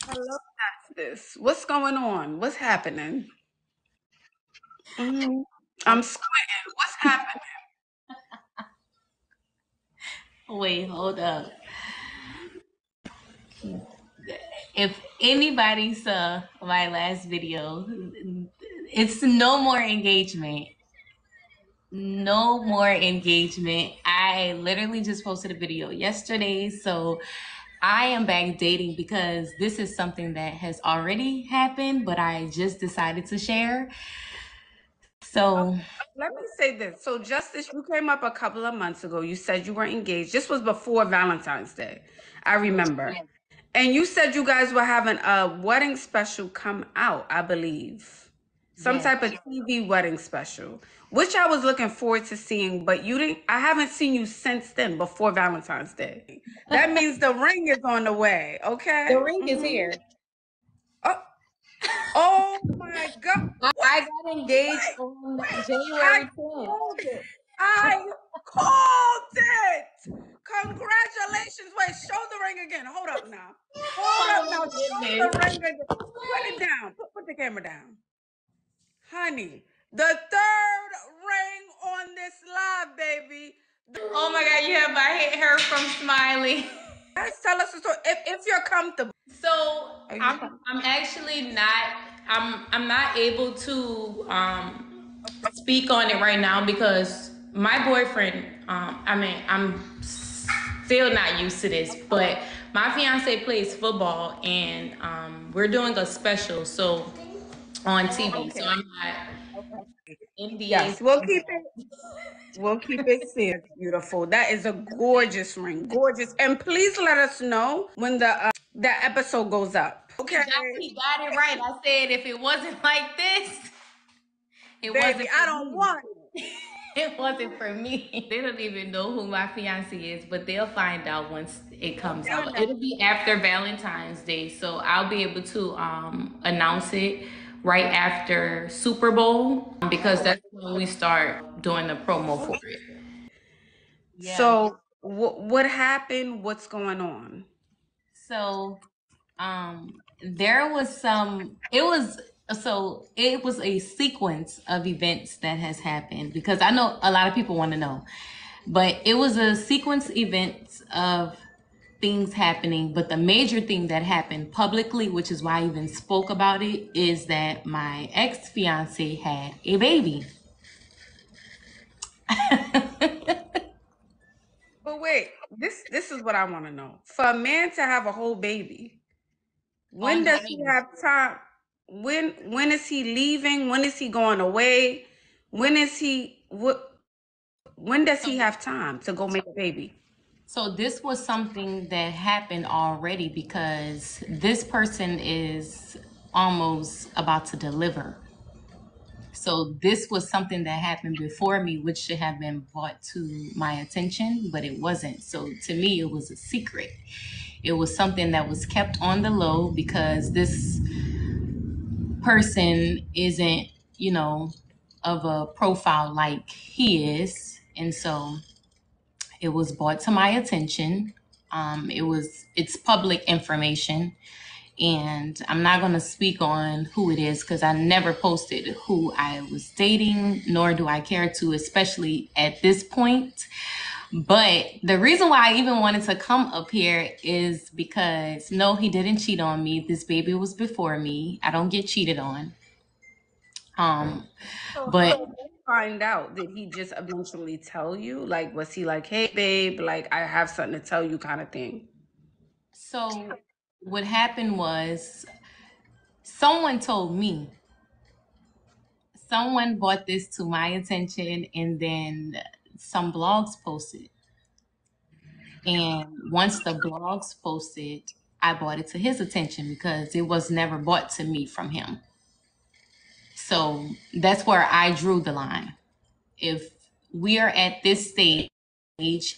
I love this. What's going on? What's happening? hmm I'm squinting. What's happening? Wait, hold up. If anybody saw my last video, it's no more engagement. No more engagement. I literally just posted a video yesterday. So I am back dating because this is something that has already happened, but I just decided to share. Okay, So, let me say this. So, Justice, you came up a couple of months ago. You said you were engaged. This was before Valentine's Day. I remember. And you said you guys were having a wedding special come out, I believe. Some yes. type of TV wedding special, which I was looking forward to seeing, but you didn't I haven't seen you since then before Valentine's Day. That means the ring is on the way, The okay? ring is here. Oh, oh my God. I Wait, got engaged wait, on wait. I January 10th. called it. I called it. Congratulations. Wait, show the ring again. Hold up now. Hold up Oh now. my Show goodness. the ring again. Put it down. Put the camera down. Honey, the third ring on this live, baby. Oh my God, you have my hair from smiling. Let's tell us the story. If you're comfortable. So Are you I'm comfortable? I'm actually not I'm not able to speak on it right now because my boyfriend I'm still not used to this, but my fiance plays football and we're doing a special on TV. So Okay. I'm not NBA. Yes, we'll keep it safe. Beautiful. That is a gorgeous ring. Gorgeous. And please let us know when the episode goes up. Okay. He got it right. I said if it wasn't like this, it Baby, wasn't I for don't me. want it. It wasn't for me. They don't even know who my fiance is, but they'll find out once it comes They'll out. know. It'll be after Valentine's Day, so I'll be able to announce it right after Super Bowl because that's when we start doing the promo for it. Yeah. So what happened? What's going on? So there was it was a sequence of events that has happened because I know a lot of people want to know. But it was a sequence events of things happening. But the major thing that happened publicly, which is why I even spoke about it, is that my ex fiance had a baby. But wait, this is what I want to know. For a man to have a whole baby, when On does he the have time? When is he leaving? When is he going away? When does he have time to go make a baby? So this was something that happened already because this person is almost about to deliver. So this was something that happened before me, which should have been brought to my attention, but it wasn't. So to me, it was a secret. It was something that was kept on the low because this person isn't, of a profile like he is. And so it was brought to my attention. It's public information, and I'm not going to speak on who it is because I never posted who I was dating, nor do I care to, especially at this point. But the reason why I even wanted to come up here is because no, he didn't cheat on me. This baby was before me. I don't get cheated on. Um, So but how did you find out? Did he just eventually tell you? Like, was he like, "Hey, babe, like I have something to tell you," kind of thing? so what happened was someone told me, someone brought this to my attention, and then some blogs posted. And once the blogs posted, I brought it to his attention because it was never brought to me from him. So that's where I drew the line. If we are at this stage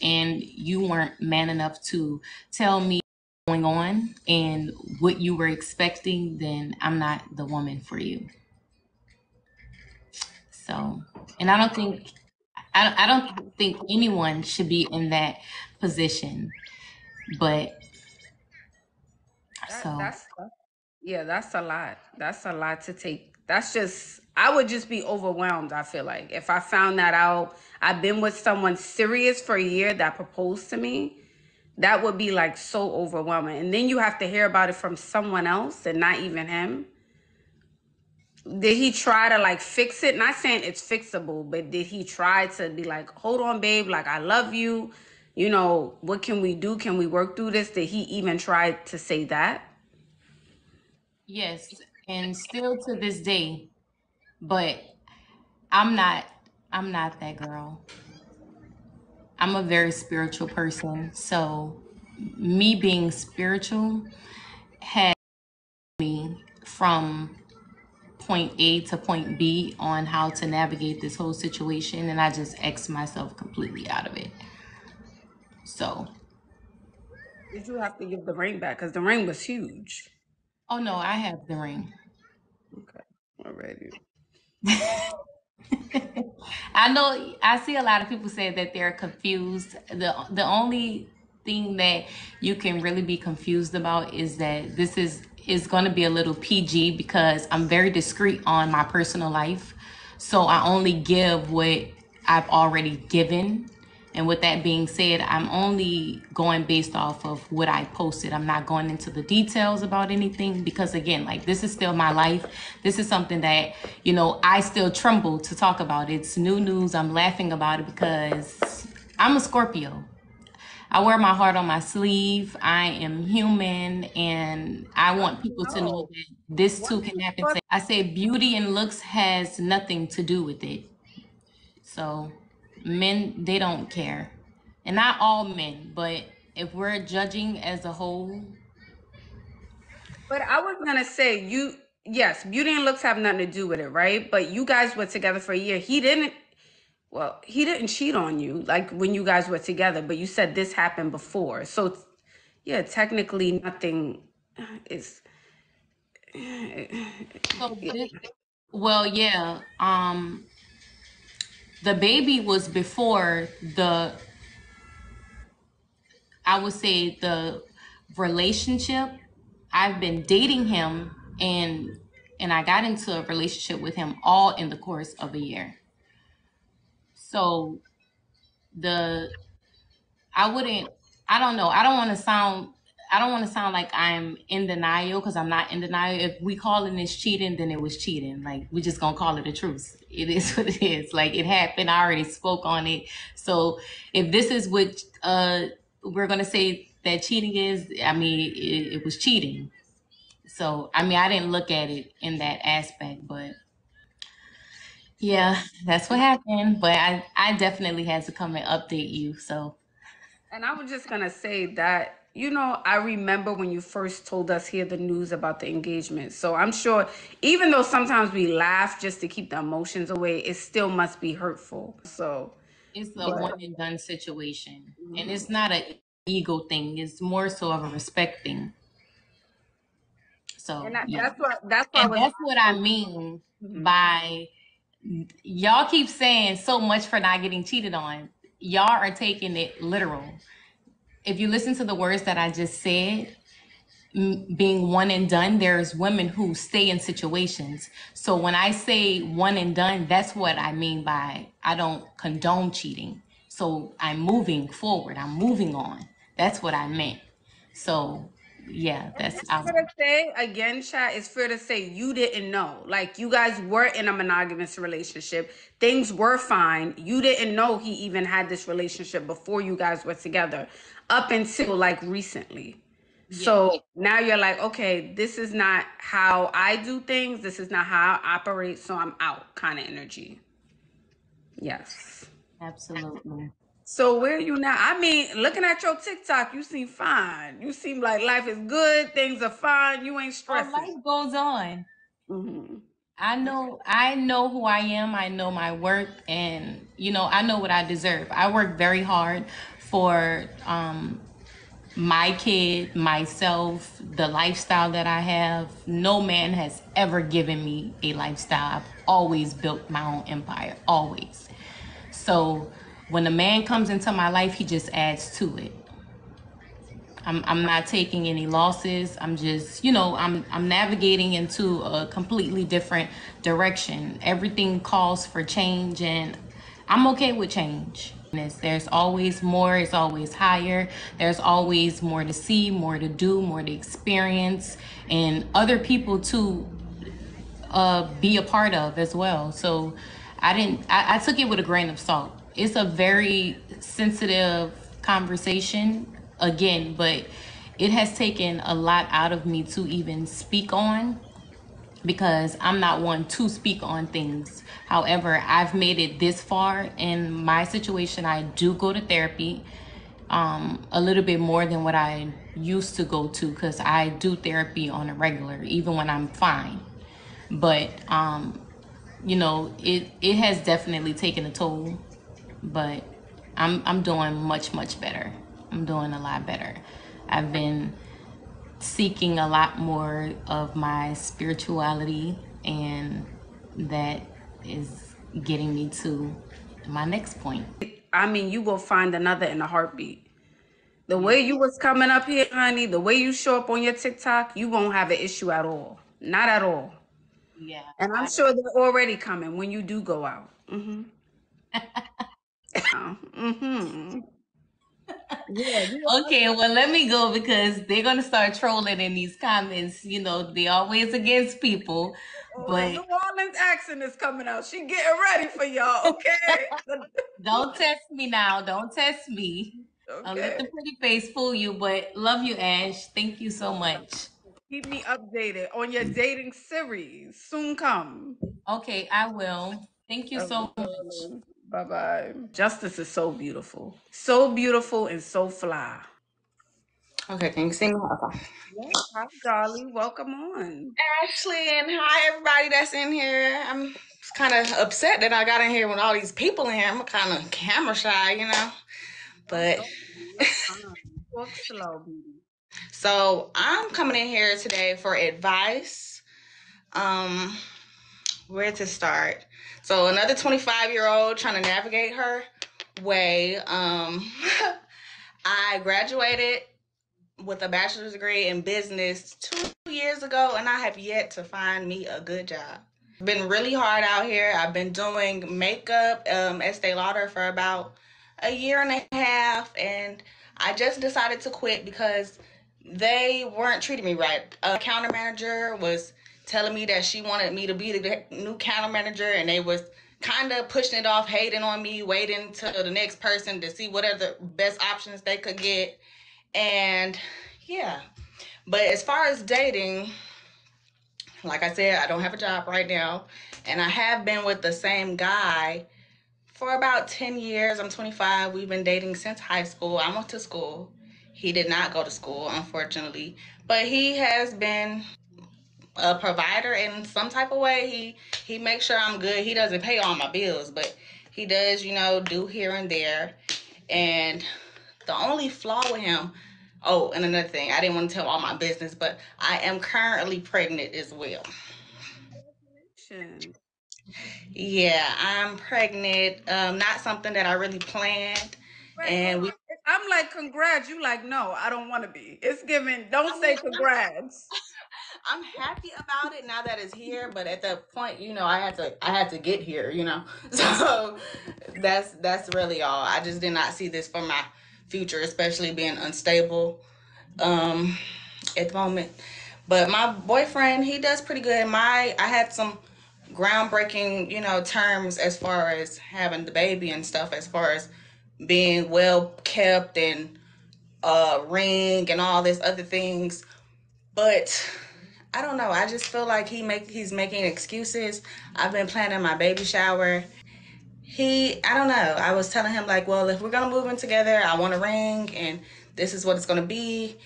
and you weren't man enough to tell me what's going on and what you were expecting, then I'm not the woman for you. So, and I don't think anyone should be in that position. But So That's yeah, that's a lot. That's a lot to take. That's just I would just be overwhelmed, I feel like. If I found that out, I've been with someone serious for a year that proposed to me, that would be like so overwhelming. And then you have to hear about it from someone else and not even him. Did he try to like fix it? Not saying it's fixable, but did he try to be like, hold on, babe, like I love you. You know, what can we do? Can we work through this? Did he even try to say that? yes, and still to this day, but I'm not I'm not that girl. I'm a very spiritual person. So me being spiritual had me from point A to point B on how to navigate this whole situation, and I just X myself completely out of it. So, Did you have to give the ring back? Because the ring was huge. oh no, I have the ring. Okay, already. I know I see a lot of people say that they're confused. The only thing that you can really be confused about is that this is going to be a little PG because I'm very discreet on my personal life. So I only give what I've already given. And with that being said, I'm only going based off of what I posted. I'm not going into the details about anything because, again, like this is still my life. This is something that, I still tremble to talk about. It's new news. I'm laughing about it because I'm a Scorpio. I wear my heart on my sleeve. I am human, and I want people to know No. that this What? too can happen. I say beauty and looks has nothing to do with it. So men, they don't care. And not all men, but if we're judging as a whole, But I was gonna say yes, beauty and looks have nothing to do with it, right? But you guys were together for a year. He didn't cheat on you like when you guys were together, but you said this happened before. So yeah, technically nothing is so this, well, yeah, the baby was before I would say the relationship. I've been dating him and I got into a relationship with him all in the course of a year. So the I wouldn't. I don't know. I don't want to sound like I'm in denial because I'm not in denial. If we calling this cheating, then it was cheating. Like we just gonna call it a truth. It is what it is. Like it happened. I already spoke on it. So if this is what we're gonna say that cheating is, I mean, it was cheating. So I mean, I didn't look at it in that aspect, but yeah, that's what happened. But I definitely had to come and update you. So and I was just gonna say that, I remember when you first told us here the news about the engagement. So I'm sure, even though sometimes we laugh just to keep the emotions away, it still must be hurtful. So, it's a but one and done situation, and it's not an ego thing. It's more so of a respect thing. So and yeah, that's why I and was that's what I asking. mean Mhm. by y'all keep saying so much for not getting cheated on. Y'all are taking it literal. If you listen to the words that I just said, being one and done, there's women who stay in situations. So when I say one and done, that's what I mean by I don't condone cheating. So I'm moving forward. I'm moving on. That's what I meant. So yeah, And that's it's fair to say, again, chat, it's fair to say you didn't know. Like, you guys were in a monogamous relationship. Things were fine. You didn't know he even had this relationship before you guys were together, up until like recently. yeah, So now you're like, okay, this is not how I do things. This is not how I operate. So I'm out kind of energy. Yes. absolutely. So where are you now? I mean, looking at your TikTok, you seem fine. You seem like life is good. Things are fine. You ain't Oh, stressing. life goes on. Hmm. I know who I am. I know my worth, and I know what I deserve. I work very hard for my kid, myself, the lifestyle that I have. No man has ever given me a lifestyle. I've always built my own empire, always. So when a man comes into my life, he just adds to it. I'm not taking any losses. I'm just, I'm navigating into a completely different direction. Everything calls for change, and I'm okay with change. There's always more, it's always higher. There's always more to see, more to do, more to experience, and other people to be a part of as well. So I took it with a grain of salt. It's a very sensitive conversation again, but it has taken a lot out of me to even speak on, because I'm not one to speak on things. However, I've made it this far in my situation. I do go to therapy a little bit more than what I used to go to, because I do therapy on a regular, even when I'm fine. But it has definitely taken a toll. But I'm doing much better. I'm doing a lot better. I've been seeking a lot more of my spirituality, and that is getting me to my next point. I mean, you will find another in a heartbeat. The way you was coming up here, honey, the way you show up on your TikTok, you won't have an issue at all. Not at all. Yeah. And I'm sure they're already coming when you do go out. Mm-hmm. Mm-hmm. Yeah, Okay, well, let me go, because they're gonna start trolling in these comments. They always against people, oh, the but New Orleans accent is coming out. She getting ready for y'all, okay? don't test me now. Don't test me. I'll let Okay. the pretty face fool you, but love you, Ash. Thank you so much. Keep me updated on your dating series. Soon come. Okay, I will. Thank you so much. Bye bye. Justice is so beautiful. So beautiful and so fly. Okay, can you see me? Okay. Yes. Hi, Dolly. Welcome on. Ashley, and hi everybody that's in here. I'm kind of upset that I got in here with all these people in here. I'm kind of camera shy. Oh, But don't be. You're fine. Talk slow, beauty. so I'm coming in here today for advice. Um, where to start? So another 25-year-old trying to navigate her way. I graduated with a bachelor's degree in business 2 years ago, and I have yet to find me a good job. It's been really hard out here. I've been doing makeup at Estee Lauder for about a year and a half, and I just decided to quit because they weren't treating me right. A counter manager was telling me that she wanted me to be the new counter manager, and they was kind of pushing it off, hating on me, waiting till the next person to see what are the best options they could get. And yeah, but as far as dating, like I said, I don't have a job right now, and I have been with the same guy for about 10 years. I'm 25. We've been dating since high school. I went to school. He did not go to school, unfortunately, but he has been a provider in some type of way. He makes sure I'm good. He doesn't pay all my bills, but he does, do here and there. And the only flaw with him, oh, and another thing, I didn't want to tell all my business, but I am currently pregnant as well. Congratulations. Yeah, I'm pregnant. Not something that I really planned. Wait, hold And on. I'm like, congrats. You like, no, I don't want to be. It's giving. Don't I say mean, congrats. I'm happy about it now that it's here, but at the point, I had to get here. So that's really all. I just did not see this for my future, especially being unstable at the moment. But my boyfriend, he does pretty good. I had some groundbreaking, terms as far as having the baby and stuff, as far as being well kept and ring and all this other things. But I don't know. I just feel like he's making excuses. I've been planning my baby shower. I don't know. I was telling him like, well, if we're gonna move in together, I want a ring, and this is what it's gonna be.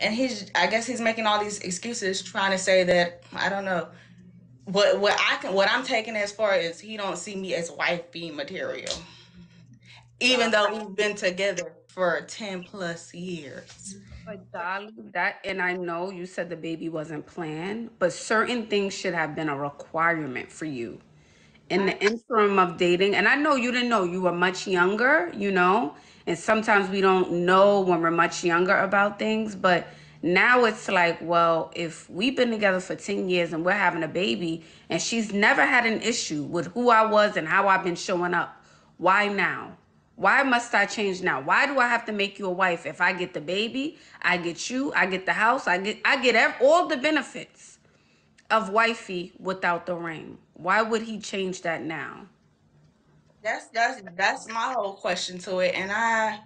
And I guess he's making all these excuses, trying to say that I don't know. What I'm taking as far as he don't see me as wifey material, even though we've been together for 10+ years. But Dolly, and I know you said the baby wasn't planned, but certain things should have been a requirement for you in the interim of dating, and I know you didn't know, you were much younger, you know, and sometimes we don't know when we're much younger about things, but now it's like, well, if we've been together for 10 years and we're having a baby and she's never had an issue with who I was and how I've been showing up, why now? Why must I change now? Why do I have to make you a wife? If I get the baby, I get you, I get the house, I get all the benefits of wifey without the ring. Why would he change that now? That's my whole question to it, and I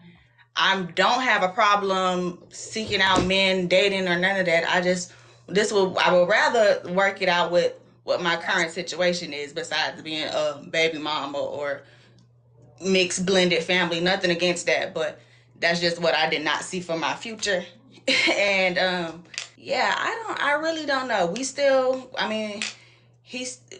don't have a problem seeking out men, dating, or none of that. I would rather work it out with what my current situation is, besides being a baby mama or mixed blended family. Nothing against that, but that's just what I did not see for my future. And yeah, I really don't know. We still, I mean,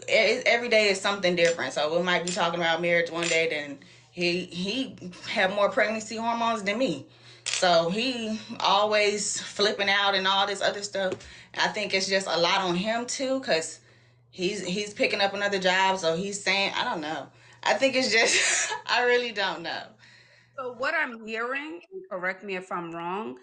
every day is something different. So we might be talking about marriage one day, then he have more pregnancy hormones than me. So he always flipping out and all this other stuff. I think it's just a lot on him too, because he's picking up another job. So he's saying, I don't know. I think it's just I really don't know. So what I'm hearing, and correct me if I'm wrong,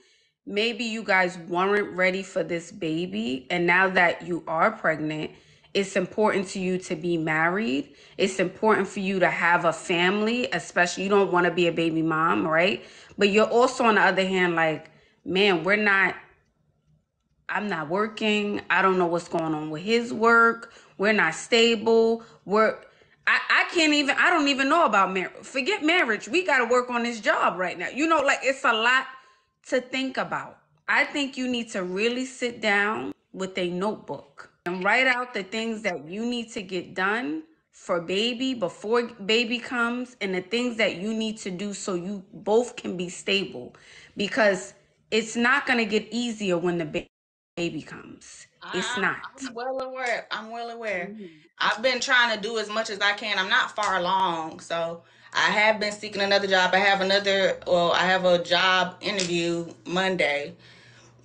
maybe you guys weren't ready for this baby, and now that you are pregnant, it's important to you to be married. It's important for you to have a family, especially you don't want to be a baby mom, right? But you're also on the other hand like, man, I'm not working. I don't know what's going on with his work. We're not stable. I can't even, I don't even know about marriage. Forget marriage. We got to work on this job right now. You know, like it's a lot to think about. I think you need to really sit down with a notebook and write out the things that you need to get done for baby before baby comes, and the things that you need to do so you both can be stable, because it's not going to get easier when the baby comes. It's not. I'm well aware. I'm well aware. Mhm. I've been trying to do as much as I can. I'm not far along, so I have been seeking another job. I have a job interview Monday,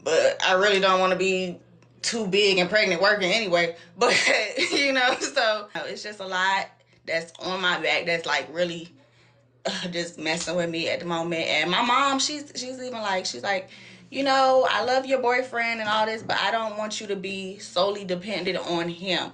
but I really don't want to be too big and pregnant working anyway. But so it's just a lot that's on my back that's like really just messing with me at the moment. And my mom, she's even like, she's like, I love your boyfriend and all this, but I don't want you to be solely dependent on him.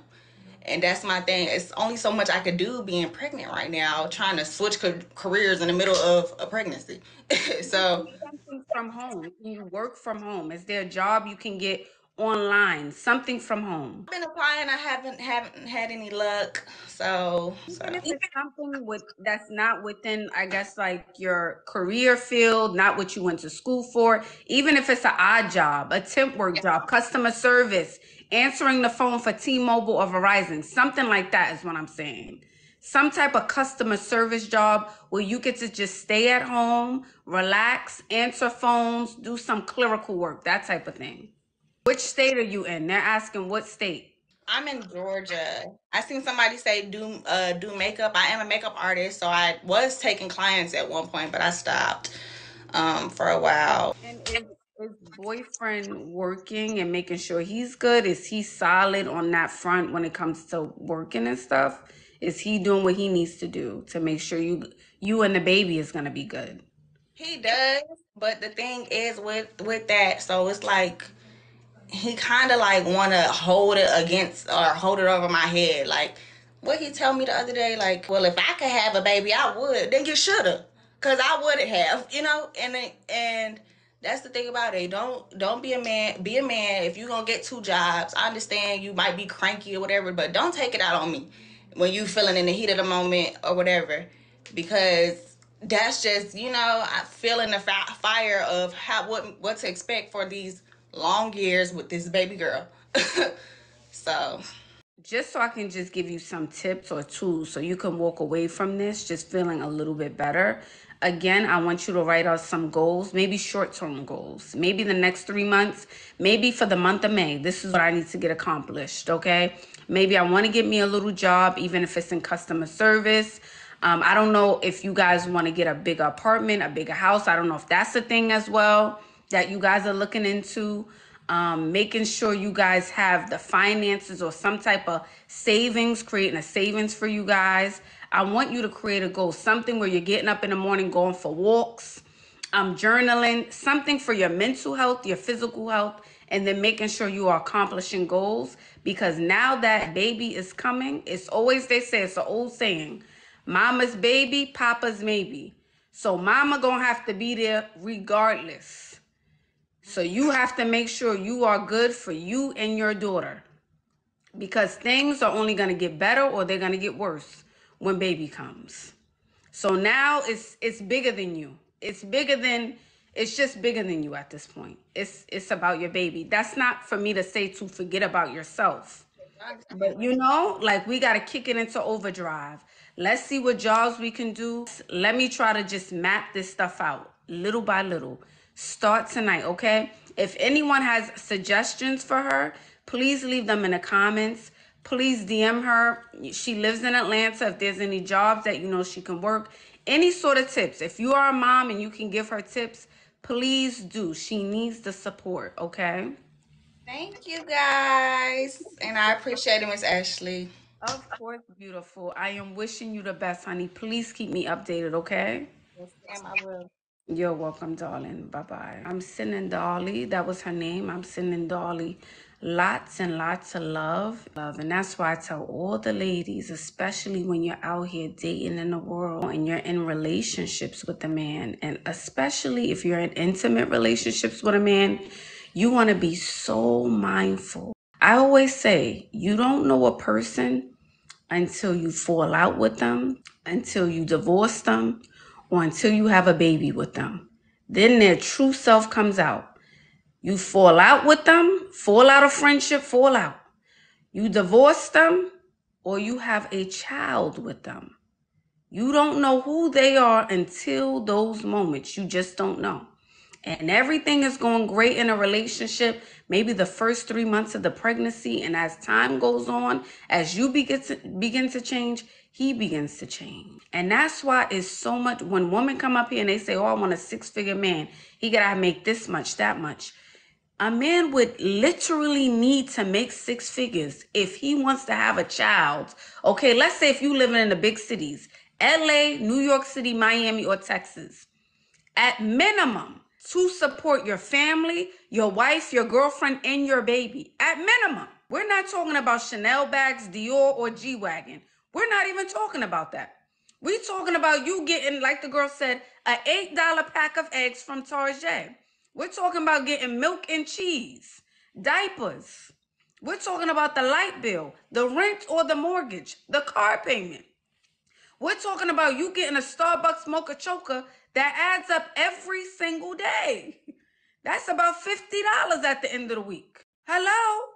And that's my thing. It's only so much I could do being pregnant right now, trying to switch careers in the middle of a pregnancy. You can So do something from home. Can you work from home? Is there a job you can get online? Something from home. I've been applying. I haven't had any luck. So Even if it's something with that's not within, I guess, like your career field, not what you went to school for, even if it's an odd job, a temp work job, customer service, answering the phone for T-Mobile or Verizon, something like that is what I'm saying. Some type of customer service job where you get to just stay at home, relax, answer phones, do some clerical work, that type of thing. Which state are you in? They're asking what state. I'm in Georgia. I seen somebody say do makeup. I am a makeup artist, so I was taking clients at one point, but I stopped for a while. And is boyfriend working and making sure he's good? Is he solid on that front when it comes to working and stuff? Is he doing what he needs to do to make sure you and the baby is gonna be good? He does, but the thing is with that, so it's like he kind of like want to hold it against or hold it over my head. Like what he told me the other day, like, well, if I could have a baby, I would. Then you shoulda, cause I wouldn't have, And that's the thing about it. Don't be a man. Be a man. If you gonna get two jobs, I understand you might be cranky or whatever, but don't take it out on me when you feeling in the heat of the moment or whatever, because that's just I feeling the fire of what to expect for these long years with this baby girl. So Just so I can just give you some tips or tools so you can walk away from this just feeling a little bit better. Again, I want you to write out some goals, maybe short-term goals, maybe the next 3 months, maybe for the month of May. This is what I need to get accomplished, okay? Maybe I want to get me a little job, even if it's in customer service. I don't know if you guys want to get a bigger apartment, a bigger house. I don't know if that's a thing as well that you guys are looking into. making sure you guys have the finances or some type of savings, creating a savings for you guys. I want you to create a goal, something where you're getting up in the morning, going for walks, journaling, something for your mental health, your physical health, and then making sure you are accomplishing goals. Because now that baby is coming, it's always, they say, it's an old saying, mama's baby, papa's maybe. So mama gonna have to be there regardless. So you have to make sure you are good for you and your daughter, because things are only going to get better or they're going to get worse when baby comes. So now it's bigger than you. It's just bigger than you at this point. It's about your baby. That's not for me to say to forget about yourself. But like, we got to kick it into overdrive. Let's see what jobs we can do. Let me try to just map this stuff out little by little. Start tonight, okay? If anyone has suggestions for her, please leave them in the comments. Please DM her. She lives in Atlanta. If there's any jobs that she can work, any sort of tips. If you are a mom and you can give her tips, please do. She needs the support, okay? Thank you guys. And I appreciate it, Miss Ashley. Of course, beautiful. I am wishing you the best, honey. Please keep me updated, okay? Yes, ma'am, I will. You're welcome, darling. Bye-bye. I'm sending Dolly. That was her name. I'm sending Dolly lots and lots of love. And that's why I tell all the ladies, especially when you're out here dating in the world and you're in relationships with a man, and especially if you're in intimate relationships with a man, you want to be so mindful. I always say, you don't know a person until you fall out with them, until you divorce them, or until you have a baby with them. Then their true self comes out. You fall out with them, fall out of friendship, fall out. You divorce them, or you have a child with them. You don't know who they are until those moments. You just don't know. And everything is going great in a relationship, maybe the first 3 months of the pregnancy. And as time goes on, as you begin to change, he begins to change. And that's why it's so much, when women come up here and they say, oh, I want a 6-figure man, he got to make this much, that much. A man would literally need to make 6 figures if he wants to have a child. Okay, let's say if you living in the big cities, LA, New York City, Miami, or Texas, at minimum, to support your family, your wife, your girlfriend, and your baby. At minimum. We're not talking about Chanel bags, Dior, or G-Wagon. We're not even talking about that. We're talking about you getting, like the girl said, an $8 pack of eggs from Target. We're talking about getting milk and cheese, diapers. We're talking about the light bill, the rent or the mortgage, the car payment. We're talking about you getting a Starbucks mocha choker that adds up every single day. That's about $50 at the end of the week. Hello?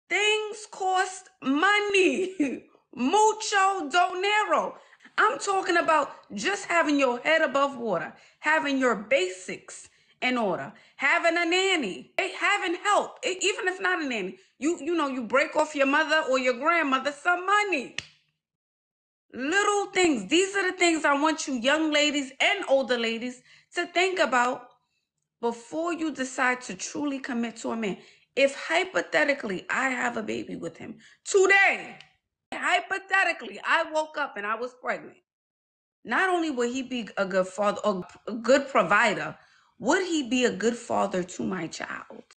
Things cost money. Mucho dinero. I'm talking about just having your head above water, having your basics in order, having a nanny, having help, even if not a nanny. You break off your mother or your grandmother some money. Little things. These are the things I want you young ladies and older ladies to think about before you decide to truly commit to a man. If hypothetically I have a baby with him today, hypothetically I woke up and I was pregnant, not only would he be a good father or a good provider, would he be a good father to my child?